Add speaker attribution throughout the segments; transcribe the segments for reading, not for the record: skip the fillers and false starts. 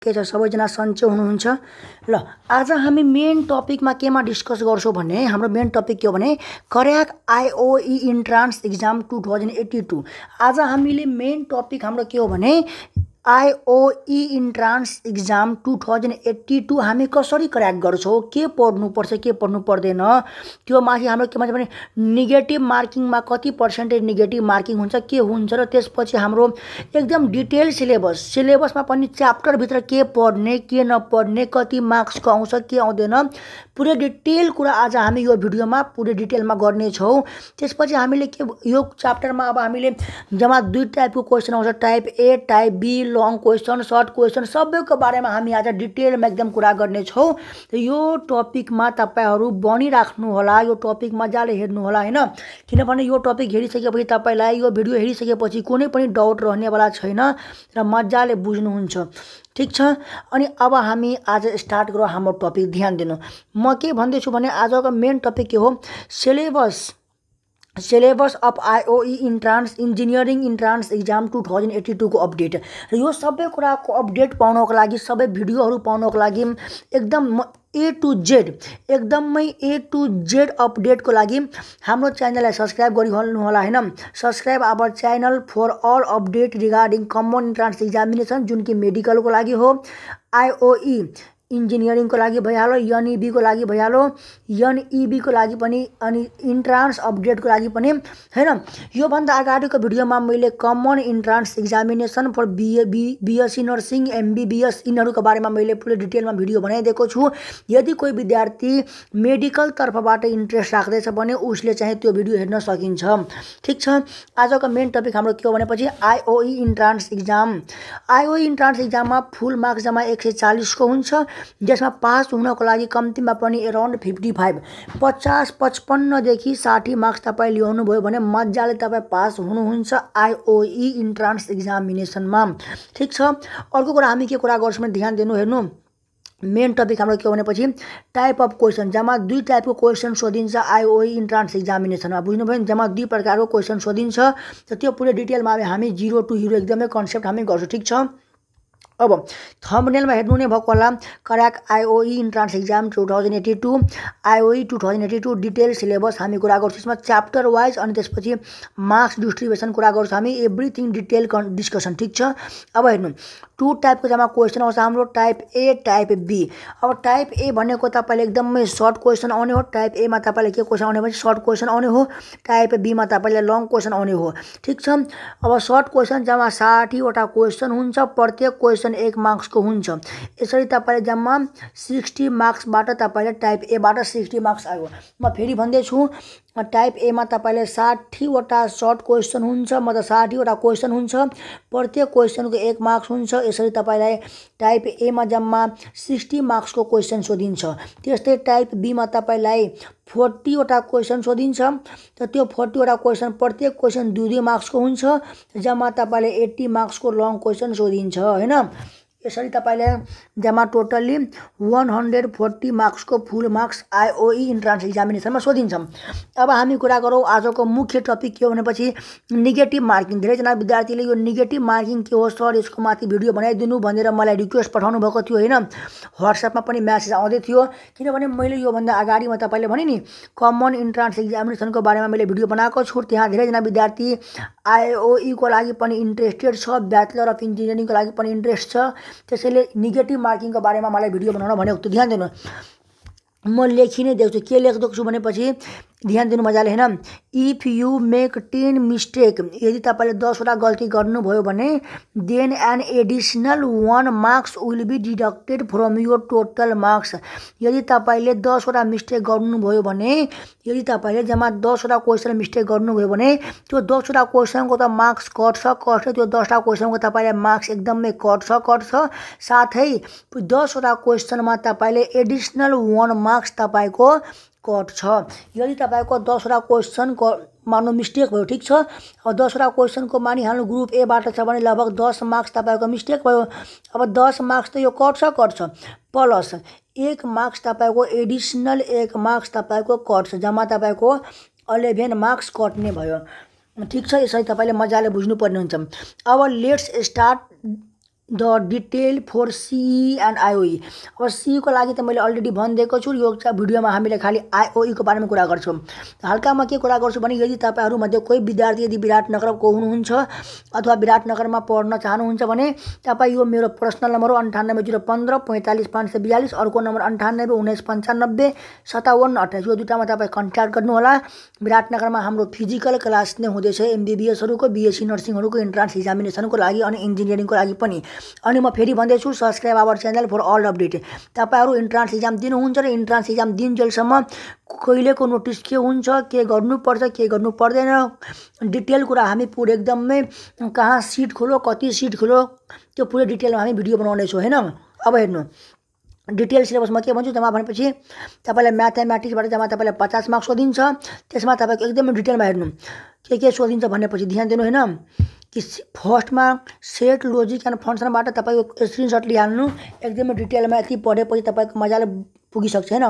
Speaker 1: के छ सबैजना सन्चै हुनुहुन्छ ल आज हामी मेन टपिकमा केमा डिस्कस गर्छौं भने हाम्रो मेन टपिक के हो भने क्र्याक आईओई इन्ट्रान्स एक्जाम 2082 आज हामीले मेन टपिक हाम्रो के हो भने आईओई इन्ट्रान्स एक्जाम 2082 हामी कसरी क्र्याक गर्छौं के पढ्नु पर्छ के पढ्नु पर्दैन त्यो माथि हाम्रो के भन्छ भने नेगेटिभ मार्किङमा कति पर्सेन्टेज नेगेटिभ मार्किङ हुन्छ के हुन्छ र त्यसपछि हाम्रो एकदम डिटेल सिलेबसमा पनि च्याप्टर भित्र के पढ्ने के नपढ्ने कति मार्क्सको आउँछ के आउँदैन पुरै डिटेल कुरा आज हामी यो भिडियोमा पुरै डिटेलमा गर्ने छौं। त्यसपछि हामीले के यो च्याप्टरमा अब हामीले जम्मा दुई टाइपको क्वेशन आउँछ, type A type B, long question short question सबैको बारेमा हामी आज डिटेलमा एकदम कुरा गर्ने छौं। यो टपिकमा तपाईहरु बनिराख्नु होला, यो टपिक मजाले हेर्नु होला हैन, किनभने यो टपिक हेरिसकेपछि तपाईलाई यो भिडियो हेरिसकेपछि कुनै पनि डाउट रहनेवाला छैन र मजाले बुझ्नुहुन्छ। ठीक छ, अनि अब हामी आज स्टार्ट गरौँ हाम्रो टपिक। ध्यान दिनु, म के भन्दै छु भने आजको मेन टपिक के हो, syllabus of IOE entrance engineering entrance exam 2082 को अपडेट। र यो सबै कुराको अपडेट पाउनको लागि, सबै भिडियोहरू पाउनको लागि एकदम ए टु जेड एकदमै ए टु जेड अपडेटको लागि हाम्रो च्यानललाई सब्स्क्राइब गरिहाल्नु होला हैन। Subscribe our channel for all update regarding common entrance examination, जुन कि मेडिकलको लागि हो, आईओई इन्जिनियरिङको लागि भइहाल्यो, एनईबी को लागि भइहाल्यो, एनईबी को लागि पनि, अनि इन्ट्रान्स अपडेटको लागि पनि हैन। यो भन्दा अगाडिको भिडियोमा मैले common entrance examination for BSc nursing, MBBS यिनीहरूको बारेमा मैले पुरै डिटेलमा भिडियो बनाइदिएको छु। यदि कोही विद्यार्थी मेडिकल तर्फबाट इन्ट्रेस्ट राख्दैछ भने उसले चाहिँ त्यो भिडियो हेर्न सकिन्छ। ठीक छ, आजको मेन टपिक हाम्रो के हो भनेपछि IOE entrance exam. IOE entrance एक्जाममा फुल मार्क्स जम्मा 140 को हुन्छ, जसमा पास हुनको लागि कम्तीमा पनि अराउन्ड 55 55 देखि 60 मार्क्स तपाईं ल्याउनु भयो भने मजाले तपाईं पास हुनुहुन्छ आईओई इन्ट्रान्स एक्जामिनेसनमा। ठीक छ, अर्को कुरा हामी के कुरा गर्छौं भने ध्यान दिनु, हेर्नु मेन टपिक हाम्रो के हो भनेपछि टाइप अफ क्वेशन। जम्मा दुई टाइपको क्वेशन सोधिन्छ आईओई इन्ट्रान्स एक्जामिनेसनमा, बुझ्नुभयो, जम्मा दुई प्रकारको क्वेशन सोधिन्छ। त त्यो पुरै डिटेलमा हामी 0 to हीरो एकदमै कन्सेप्ट हामी गर्छौं। ठीक छ, अब थम्बनेलमा हेर्नु नै भएको होला, crack IOE entrance exam 2082 IOE 2082 detail syllabus हामी कुरा गर्छौं, यसमा च्याप्टर वाइज अनि त्यसपछि मार्क्स डिस्ट्रिब्युसन कुरा गर्छौं हामी, एभ्रिथिङ डिटेल डिस्कसन। ठीक छ, अब हेर्नु टु टाइपको जम्मा क्वेशन आउँछ हाम्रो, टाइप ए टाइप बी। अब टाइप ए भनेको तपाईले एकदमै सर्ट क्वेशन आउने हो, टाइप ए मा तपाईले के क्वेशन आउने भने सर्ट क्वेशन आउने हो, टाइप बी मा तपाईले लङ क्वेशन आउने हो। ठीक छ, अब सर्ट क्वेशन जम्मा 60 वटा क्वेशन हुन्छ, प्रत्येक क्वेशन 1 मार्क्सको हुन्छ। यसरी तपाईले जम्मा 60 मार्क्सबाट तपाईले टाइप ए बाट 60 मार्क्स आयो। म फेरि भन्दै छु, टाइप ए मा तपाईले 60 वटा सर्ट क्वेशन हुन्छ, मतलब 60 वटा क्वेशन हुन्छ, प्रत्येक क्वेशनको 1 मार्क्स हुन्छ। यसरी तपाईलाई टाइप ए मा जम्मा 60 मार्क्सको क्वेशन सोधिन्छ। त्यस्तै टाइप बी मा तपाईलाई 40 वटा क्वेशन सोधिन्छ, त त्यो 40 वटा क्वेशन प्रत्येक क्वेशन 2 मार्क्सको हुन्छ, जम्मा तपाईले 80 मार्क्सको लङ क्वेशन सोधिन्छ हैन। यसरी तपाईले जम्मा टोटली 140 मार्क्सको फुल मार्क्स आईओई इन्ट्रान्स एक्जामिनेसनमा सोधिन्छ। अब हामी कुरा गरौँ आजको मुख्य टपिक के हो भनेपछि नेगेटिभ मार्किङ। धेरैजना विद्यार्थीले यो नेगेटिभ मार्किङ के हो सर, यसको माथि भिडियो बनाइदिनु भनेर मलाई रिक्वेस्ट पठाउनु भएको थियो हैन, व्हाट्सएपमा पनि मेसेज आउँदै थियो। किनभने मैले यो भन्दा अगाडि म तपाईले भने नि कमन इन्ट्रान्स एक्जामिनेसनको बारेमा मैले भिडियो बनाएको छु, त्यहाँ धेरैजना विद्यार्थी आईओई को लागि पनि इन्ट्रेस्टेड छ, ब्याचलर अफ इन्जिनियरिङको लागि पनि इन्ट्रेस्ट छ, त्यसैले नेगेटिभ मार्किङको बारेमा मलाई भिडियो बनाउन भनेको थियो। ध्यान दिनु, म लेखि नै देख्छु, के लेख्दै छु भनेपछि ध्यान दिनु मजाले हैन। इफ यू मेक 10 मिस्टेक, यदि तपाईले 10 वटा गल्ती गर्नुभयो भने then an additional 1 marks will be deducted from your total marks. यदि तपाईले 10 वटा मिस्टेक गर्नुभयो भने, यदि तपाईले जम्मा 10 वटा क्वेशन मिस्टेक गर्नुभयो भने त्यो 10 वटा क्वेशनको त मार्क्स कट्छ, त्यो 10 वटा क्वेशनको तपाईले मार्क्स एकदमै कट्छ। साथै 10 वटा क्वेशनमा तपाईले एडिशनल 1 मार्क्स तपाईको कट छ। यदि तपाईको 10 वटा क्वेशन मान्नु मिस्टेक भयो, ठीक छ, अब 10 वटा क्वेशनको मानिहाल्नु ग्रुप ए बाट छ भने लगभग 10 मार्क्स तपाईको मिस्टेक भयो। अब 10 मार्क्स त यो कट्छ, प्लस 1 मार्क्स तपाईको एडिशनल 1 मार्क्स तपाईको कट्छ, जम्मा तपाईको 11 मार्क्स कट्ने भयो। ठीक छ, यसरी तपाईले मजाले बुझ्नु पर्ने हुन्छ। अब let's start the detail for CE and IOE. अब सिईको लागि त मैले अलरेडी भनिदिएको छु, यो भिडियोमा हामीले खालि आइओईको बारेमा कुरा गर्छौँ। हल्कामा के कुरा गर्छु भने यदि तपाईँहरूमध्ये कोही विद्यार्थी यदि विराटनगरको हुनुहुन्छ अथवा विराटनगरमा पढ्न चाहनुहुन्छ भने तपाईँ यो मेरो पर्सनल नम्बर हो 98 015 45 542, अर्को नम्बर 98 19 95 57 28, यो दुईटामा तपाईँ कन्ट्याक्ट गर्नुहोला। विराटनगरमा हाम्रो फिजिकल क्लास नै हुँदैछ एमबिबिएसहरूको, बिएससी नर्सिङहरूको इन्ट्रान्स इक्जामिनेसनको लागि अनि इन्जिनियरिङको लागि पनि। अनि म फेरि भन्दैछु, subscribe our channel for all update. तपाईँहरू इन्ट्रान्स इक्जाम दिनुहुन्छ र इन्ट्रान्स इक्जाम दिन्जेलसम्म कहिलेको नोटिस के हुन्छ, के गर्नुपर्छ, के गर्नु पर्दैन, डिटेल कुरा हामी पुरै एकदमै कहाँ सिट खोलो, कति सिट खोलो, त्यो पुरै डिटेलमा हामी भिडियो बनाउनेछौँ हैन। अब हेर्नु डिटेल सिलेबसमा के भन्छु जम्मा भनेपछि तपाईँलाई म्याथमेटिक्सबाट जम्मा तपाईँलाई 50 मार्क्स सोधिन्छ। त्यसमा तपाईँको एकदमै डिटेलमा हेर्नु के सोधिन्छ भनेपछि ध्यान दिनु हैन कि फर्स्टमा सेट लोजिक एन्ड फङ्सनबाट तपाईँको स्क्रिनसट लिइहाल्नु। एकदमै डिटेलमा यति पढेपछि तपाईँको मजाले पुगिसक्छ हैन।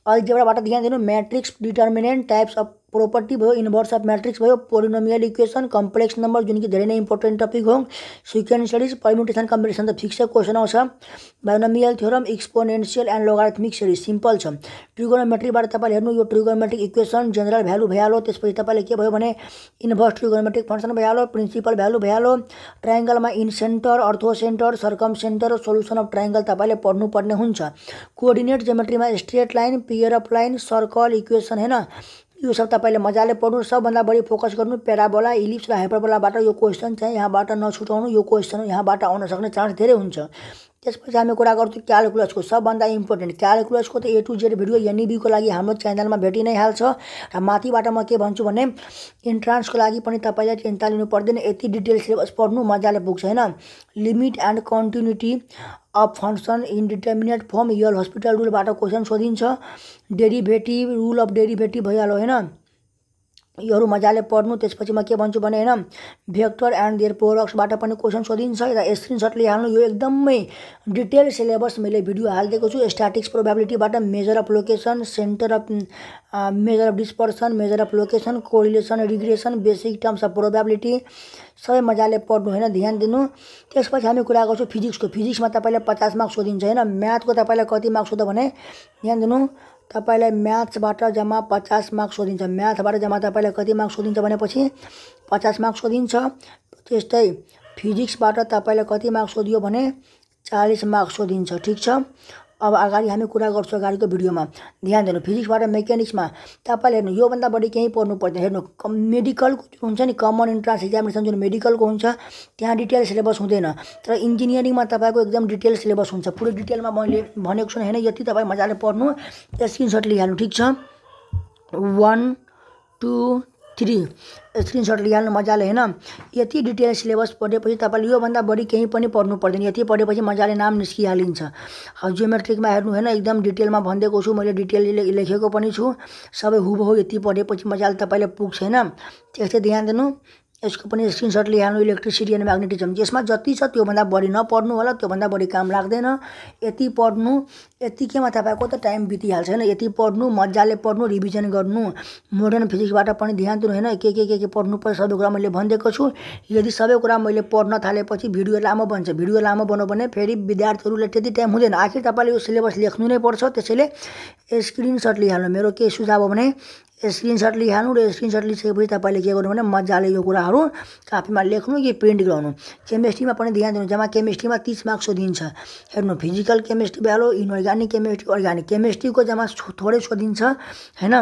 Speaker 1: अल्जेब्राबाट ध्यान दिनु, matrix, determinant, types of property भयो, इन्भर्स अफ म्याट्रिक्स भयो, पोलिनोमियल इक्वेसन, कम्प्लेक्स नम्बर जुन कि धेरै नै इम्पोर्टेन्ट टपिक हो, सिक्वेन्स परम्युटेसन कम्बिनेसन त फिक्स क्वेसन आउँछ, binomial theorem, exponential and logarithmic series simple छ। ट्रिगोनोमेट्रीबाट तपाईँले हेर्नु यो ट्रिगोनोमेट्रिक इक्वेसन जेनरल भ्यालु भइहाल्यो। त्यसपछि तपाईँले के भयो भने इन्भर्स ट्रिगोनोमेट्रिक फङ्सन भइहाल्यो, प्रिन्सिपल भ्यालु भइहाल्यो, ट्रायङ्गलमा incentre, orthocentre, circumcentre, solution of triangle तपाईँले पढ्नुपर्ने हुन्छ। कोअर्डिनेट जियोमेट्रीमा straight line, pair of line, circle, equation हैन, यो सब तपाईँले मजाले पढ्नु। सबभन्दा बढी फोकस गर्नु प्याराबोला, इलिप्स र हाइपरबोलाबाट यो क्वेसन चाहिँ यहाँबाट नछुटाउनु, यो क्वेसन यहाँबाट आउन सक्ने चान्स धेरै हुन्छ। त्यसपछि हामी कुरा गर्छौँ क्यालकुलसको, सबभन्दा इम्पोर्टेन्ट क्यालकुलसको त ए टु जेड भिडियो एनइबीको लागि हाम्रो च्यानलमा भेटि नै हाल्छ। र माथिबाट म के भन्छु भने इन्ट्रान्सको लागि पनि तपाईँले चिन्ता लिनु पर्दैन, यति डिटेल सिलेबस पढ्नु मजाले पुग्छ हैन। Limit and continuity of function indeterminate form, L'Hospital रुलबाट क्वेसन सोधिन्छ। डेरिभेटिभ, रुल अफ डेरिभेटिभ भइहाल्यो हैन, योहरू मजाले पढ्नु। त्यसपछि म के भन्छु भने हैन भेक्टर एन्ड देयर प्रोडक्ट्सबाट पनि क्वेसन सोधिन्छ र स्क्रिनसट लिइहाल्नु। यो एकदमै डिटेल सिलेबस मैले भिडियो हालिदिएको छु। स्ट्याटिक्स प्रोबेबिलिटीबाट measure of location, centre of measure of dispersion, measure of location, correlation, regression, basic terms of probability सबै मजाले पढ्नु हैन, ध्यान दिनु। त्यसपछि हामी कुरा गर्छौँ फिजिक्सको। फिजिक्समा तपाईँलाई 50 मार्क्स सोधिन्छ हैन। म्याथको तपाईँलाई कति मार्क्स सोध्छ भने ध्यान दिनु, तपाईँलाई म्याथ्सबाट जम्मा 50 मार्क्स सोधिन्छ। म्याथबाट जम्मा तपाईँलाई कति मार्क्स सोधिन्छ भनेपछि 50 मार्क्स सोधिन्छ। त्यस्तै फिजिक्सबाट तपाईँलाई कति मार्क्स सोधियो भने 40 मार्क्स सोधिन्छ, ठिक छ। अब अगाडि हामी कुरा गर्छौँ अगाडिको भिडियोमा, ध्यान दिनु। फिजिक्सबाट मेकानिक्समा तपाईँले हेर्नु योभन्दा बढी केही पढ्नु पर्दैन। हेर्नु मेडिकलको जुन हुन्छ नि कमन इन्ट्रान्स इक्जामिनेसन जुन मेडिकलको हुन्छ त्यहाँ डिटेल सिलेबस हुँदैन, तर इन्जिनियरिङमा तपाईँको एकदम डिटेल सिलेबस हुन्छ। पुरै डिटेलमा मैले भनेको छु हैन, यति तपाईँ मजाले पढ्नु, स्क्रिनसट लिइहाल्नु, ठिक छ। 1 2 3 स्क्रिनसट लिइहाल्नु मजाले हैन। यति डिटेल सिलेबस पढेपछि तपाईँले योभन्दा बढी केही पनि पढ्नु पर्दैन, यति पढेपछि मजाले नाम निस्किहालिन्छ। जियोमेट्रिकमा हेर्नु हैन एकदम डिटेलमा भनिदिएको छु मैले, डिटेल लेखेको पनि छु। सबै हुबहु यति पढेपछि मजाले तपाईँले पुग्छ हैन। त्यस्तै ध्यान दिनु, यसको पनि स्क्रिनसट लिइहाल्नु। इलेक्ट्रिसिटी एन्ड म्याग्नेटिजम यसमा जति छ त्योभन्दा बढी नपढ्नु होला, त्योभन्दा बढी काम लाग्दैन। यति पढ्नु, यतिकैमा तपाईँको त टाइम बितिहाल्छ हैन। यति पढ्नु, मजाले पढ्नु, रिभिजन गर्नु। मोडर्न फिजिक्सबाट पनि ध्यान दिनु हैन, के पढ्नुपर्छ सबै कुरा मैले भनिदिएको छु। यदि सबै कुरा मैले पढ्न थालेपछि भिडियो लामो बन्छ। भिडियो लामो बन्यो भने फेरि विद्यार्थीहरूलाई त्यति टाइम हुँदैन। आखिर तपाईँले यो सिलेबस लेख्नु नै पर्छ, त्यसैले स्क्रिनसट लिइहाल्नु। मेरो के सुझाव हो भने स्क्रिनसट लिइहाल्नु र स्क्रिनसट लिइसकेपछि तपाईँले के गर्नु भने मजाले यो कुराहरू कापीमा लेख्नु कि प्रिन्ट गराउनु। केमिस्ट्रीमा पनि ध्यान दिनु, जम्मा केमिस्ट्रीमा 30 मार्क्स सोधिन्छ। हेर्नु फिजिकल केमिस्ट्री भइहाल्यो, इनअर्ग्यानिक केमिस्ट्री, अर्ग्यानिक केमिस्ट्रीको जम्मा थोरै सोधिन्छ हैन।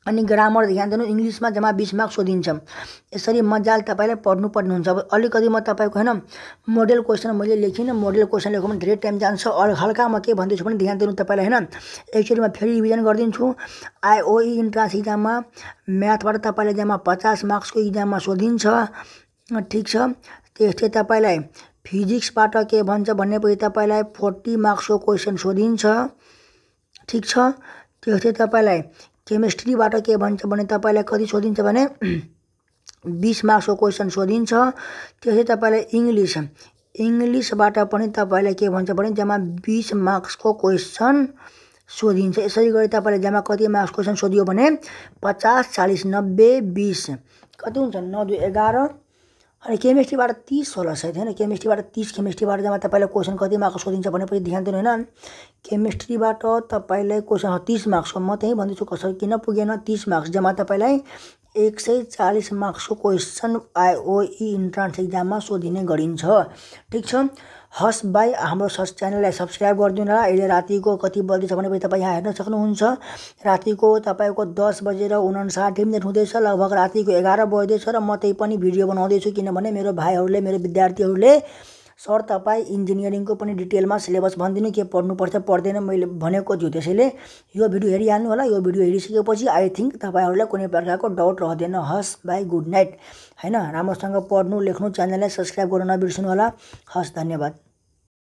Speaker 1: अनि ग्रामर ध्यान दिनु, इङ्ग्लिसमा जम्मा 20 मार्क्स सोधिन्छ। यसरी मजाले तपाईँले पढ्नुपर्ने हुन्छ। अब अलिकति म तपाईँको हैन मोडल क्वेसन मैले लेखिनँ, मोडल क्वेसन लेख्नु भने धेरै टाइम जान्छ। हल्का म के भन्दैछु भने ध्यान दिनु तपाईँलाई हैन। एकचोटि म फेरि रिभिजन गरिदिन्छु। आइओई इन्ट्रान्स इक्जाममा म्याथबाट तपाईँले जम्मा 50 मार्क्सको इक्जाममा सोधिन्छ, ठिक छ। त्यस्तै तपाईँलाई फिजिक्सबाट के भन्छ भनेपछि तपाईँलाई 40 मार्क्सको क्वेसन सोधिन्छ, ठिक छ। त्यस्तै तपाईँलाई केमिस्ट्रीबाट के भन्छ भने तपाईँलाई कति सोधिन्छ भने 20 मार्क्सको क्वेसन सोधिन्छ। त्यसै तपाईँलाई इङ्ग्लिसबाट पनि तपाईँलाई के भन्छ भने जम्मा 20 मार्क्सको क्वेसन सोधिन्छ। यसरी गरी तपाईँले जम्मा कति मार्क्स क्वेसन सोधियो भने 50 40 90 20 कति हुन्छ 9 2 11 अनि केमिस्ट्रीबाट 30 होला सायद होइन, केमिस्ट्रीबाट 30, केमिस्ट्रीबाट जम्मा तपाईँलाई क्वेसन कति मार्क्स सोधिन्छ भनेपछि ध्यान दिनु होइन। केमिस्ट्रीबाट तपाईँलाई क्वेसन 30 मार्क्सको, म त्यही भन्दैछु कसरी किन पुगेन 30 मार्क्स जम्मा तपाईँलाई 140 मार्क्सको क्वेसन आइओई इन्ट्रान्स एक्जाममा सोधिने गरिन्छ। ठिक छ, हस् भाइ, हाम्रो च्यानललाई सब्सक्राइब गरिदिनु होला। अहिले रातिको कति बज्दैछ भनेपछि तपाईँ यहाँ हेर्न सक्नुहुन्छ। रातिको तपाईँको 10:59 हुँदैछ, लगभग रातिको 11 बज्दैछ र म त्यही पनि भिडियो बनाउँदैछु किनभने मेरो भाइहरूले, मेरो विद्यार्थीहरूले सर तपाईँ इन्जिनियरिङको पनि डिटेलमा सिलेबस भनिदिनु, के पढ्नुपर्छ पर्दैन मैले भनेको छु। त्यसैले यो भिडियो हेरिहाल्नु होला। यो भिडियो हेरिसकेपछि आई थिङ्क तपाईँहरूलाई कुनै प्रकारको डाउट रहँदैन। हस् भाइ, गुड नाइट होइन। राम्रोसँग पढ्नु लेख्नु, च्यानललाई सब्सक्राइब गर्न नबिर्सनु होला। हस्, धन्यवाद।